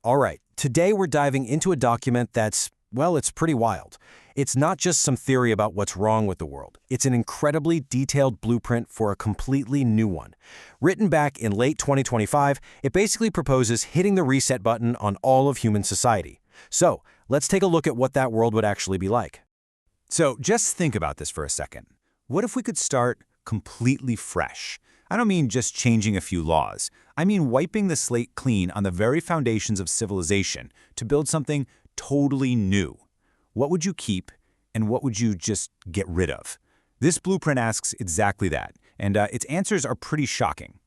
All right, today we're diving into a document that's, well, it's pretty wild. It's not just some theory about what's wrong with the world. It's an incredibly detailed blueprint for a completely new one. Written back in late 2025, it basically proposes hitting the reset button on all of human society. So, let's take a look at what that world would actually be like. So just think about this for a second. What if we could start completely fresh? I don't mean just changing a few laws. I mean wiping the slate clean on the very foundations of civilization to build something totally new. What would you keep and what would you just get rid of? This blueprint asks exactly that, and its answers are pretty shocking.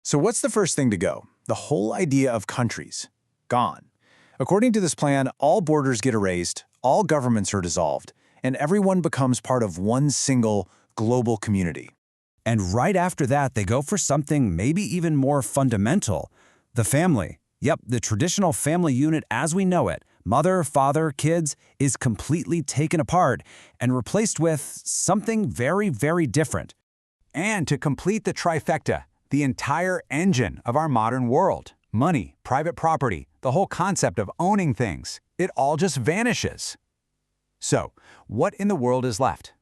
So what's the first thing to go? The whole idea of countries. Gone. According to this plan, all borders get erased, all governments are dissolved, and everyone becomes part of one single global community. And right after that, they go for something maybe even more fundamental. The family. Yep, the traditional family unit as we know it, mother, father, kids, is completely taken apart and replaced with something very, very different. And to complete the trifecta, the entire engine of our modern world, money, private property, the whole concept of owning things, it all just vanishes. So, what in the world is left?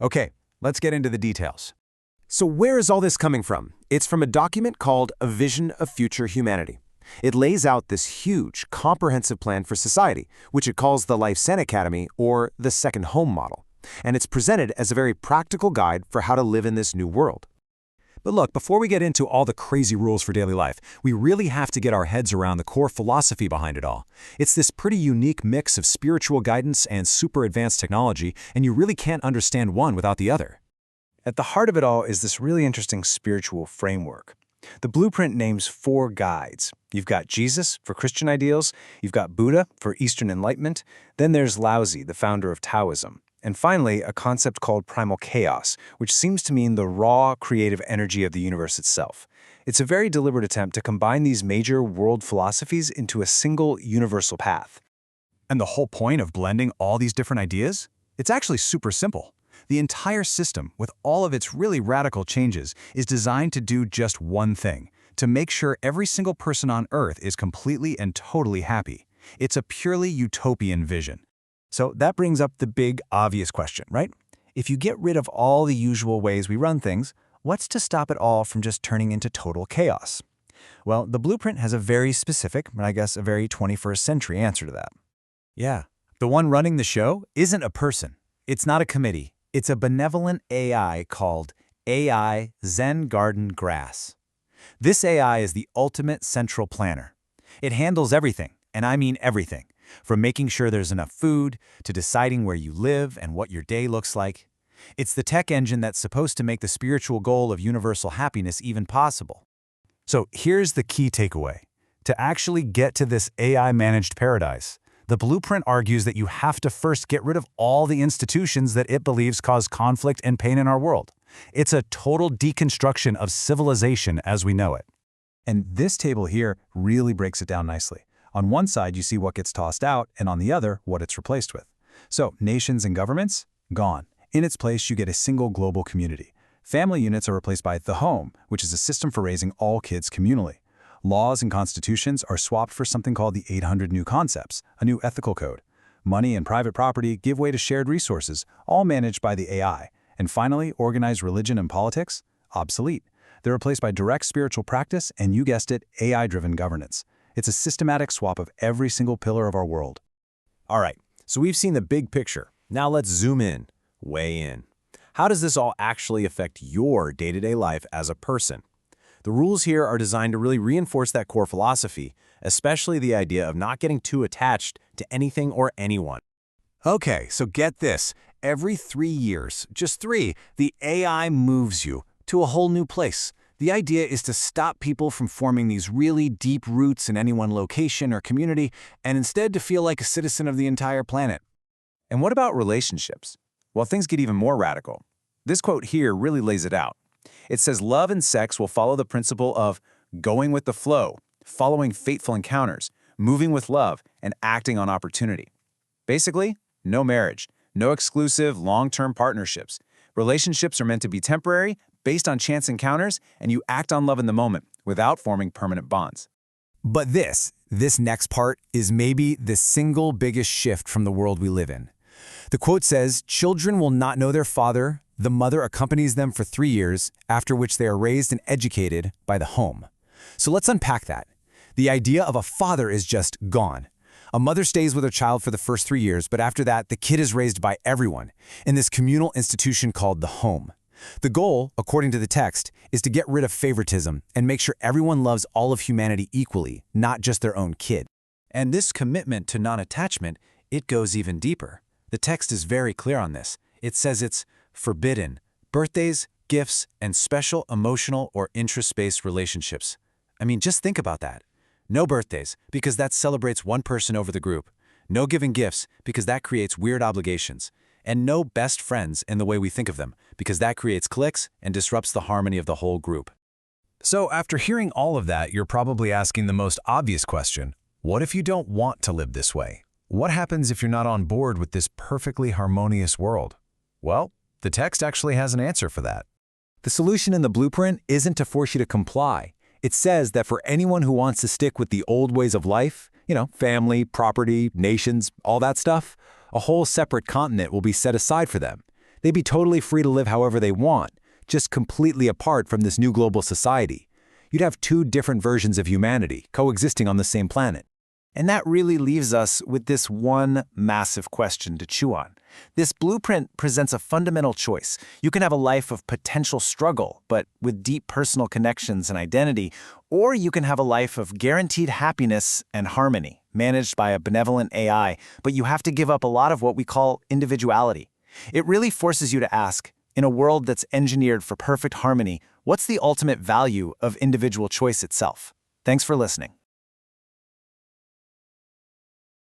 Okay, let's get into the details. So where is all this coming from? It's from a document called A Vision of Future Humanity. It lays out this huge, comprehensive plan for society, which it calls the Lifechanyuan Academy or the second home model. And it's presented as a very practical guide for how to live in this new world. But look, before we get into all the crazy rules for daily life, we really have to get our heads around the core philosophy behind it all. It's this pretty unique mix of spiritual guidance and super advanced technology, and you really can't understand one without the other. At the heart of it all is this really interesting spiritual framework. The blueprint names 4 guides. You've got Jesus for Christian ideals, you've got Buddha for Eastern Enlightenment, then there's Laozi, the founder of Taoism. And finally, a concept called primal chaos, which seems to mean the raw, creative energy of the universe itself. It's a very deliberate attempt to combine these major world philosophies into a single universal path. And the whole point of blending all these different ideas? It's actually super simple. The entire system, with all of its really radical changes, is designed to do just one thing, to make sure every single person on Earth is completely and totally happy. It's a purely utopian vision. So that brings up the big, obvious question, right? If you get rid of all the usual ways we run things, what's to stop it all from just turning into total chaos? Well, the blueprint has a very specific, and I guess a very 21st century answer to that. Yeah, the one running the show isn't a person. It's not a committee. It's a benevolent AI called AI Zen Garden Grass. This AI is the ultimate central planner. It handles everything, and I mean everything. From making sure there's enough food, to deciding where you live and what your day looks like. It's the tech engine that's supposed to make the spiritual goal of universal happiness even possible. So here's the key takeaway. To actually get to this AI-managed paradise, the blueprint argues that you have to first get rid of all the institutions that it believes cause conflict and pain in our world. It's a total deconstruction of civilization as we know it. And this table here really breaks it down nicely. On one side, you see what gets tossed out, and on the other, what it's replaced with. So, nations and governments? Gone. In its place, you get a single global community. Family units are replaced by the home, which is a system for raising all kids communally. Laws and constitutions are swapped for something called the 800 New Concepts, a new ethical code. Money and private property give way to shared resources, all managed by the AI. And finally, organized religion and politics? Obsolete. They're replaced by direct spiritual practice and, you guessed it, AI-driven governance. It's a systematic swap of every single pillar of our world. All right, so we've seen the big picture. Now let's zoom in, way in. How does this all actually affect your day-to-day life as a person? The rules here are designed to really reinforce that core philosophy, especially the idea of not getting too attached to anything or anyone. Okay, so get this. Every 3 years, just 3, the AI moves you to a whole new place. The idea is to stop people from forming these really deep roots in any one location or community, and instead to feel like a citizen of the entire planet. And what about relationships? Well, things get even more radical. This quote here really lays it out. It says love and sex will follow the principle of going with the flow, following fateful encounters, moving with love, and acting on opportunity. Basically, no marriage, no exclusive, long-term partnerships. Relationships are meant to be temporary, based on chance encounters, and you act on love in the moment without forming permanent bonds. But this next part is maybe the single biggest shift from the world we live in. The quote says, "Children will not know their father. The mother accompanies them for 3 years, after which they are raised and educated by the home." So let's unpack that. The idea of a father is just gone. A mother stays with her child for the first 3 years, but after that, the kid is raised by everyone in this communal institution called the home. The goal, according to the text, is to get rid of favoritism and make sure everyone loves all of humanity equally, not just their own kid. And this commitment to non-attachment, it goes even deeper. The text is very clear on this. It says it's forbidden. Birthdays, gifts, and special emotional or interest-based relationships. I mean, just think about that. No birthdays, because that celebrates one person over the group. No giving gifts, because that creates weird obligations. And no best friends in the way we think of them, because that creates cliques and disrupts the harmony of the whole group. So after hearing all of that, you're probably asking the most obvious question: what if you don't want to live this way? What happens if you're not on board with this perfectly harmonious world? Well, the text actually has an answer for that. The solution in the blueprint isn't to force you to comply. It says that for anyone who wants to stick with the old ways of life, family, property, nations, all that stuff, a whole separate continent will be set aside for them. They'd be totally free to live however they want, just completely apart from this new global society. You'd have 2 different versions of humanity coexisting on the same planet. And that really leaves us with this one massive question to chew on. This blueprint presents a fundamental choice. You can have a life of potential struggle, but with deep personal connections and identity, or you can have a life of guaranteed happiness and harmony, managed by a benevolent AI, but you have to give up a lot of what we call individuality. It really forces you to ask, in a world that's engineered for perfect harmony, what's the ultimate value of individual choice itself? Thanks for listening.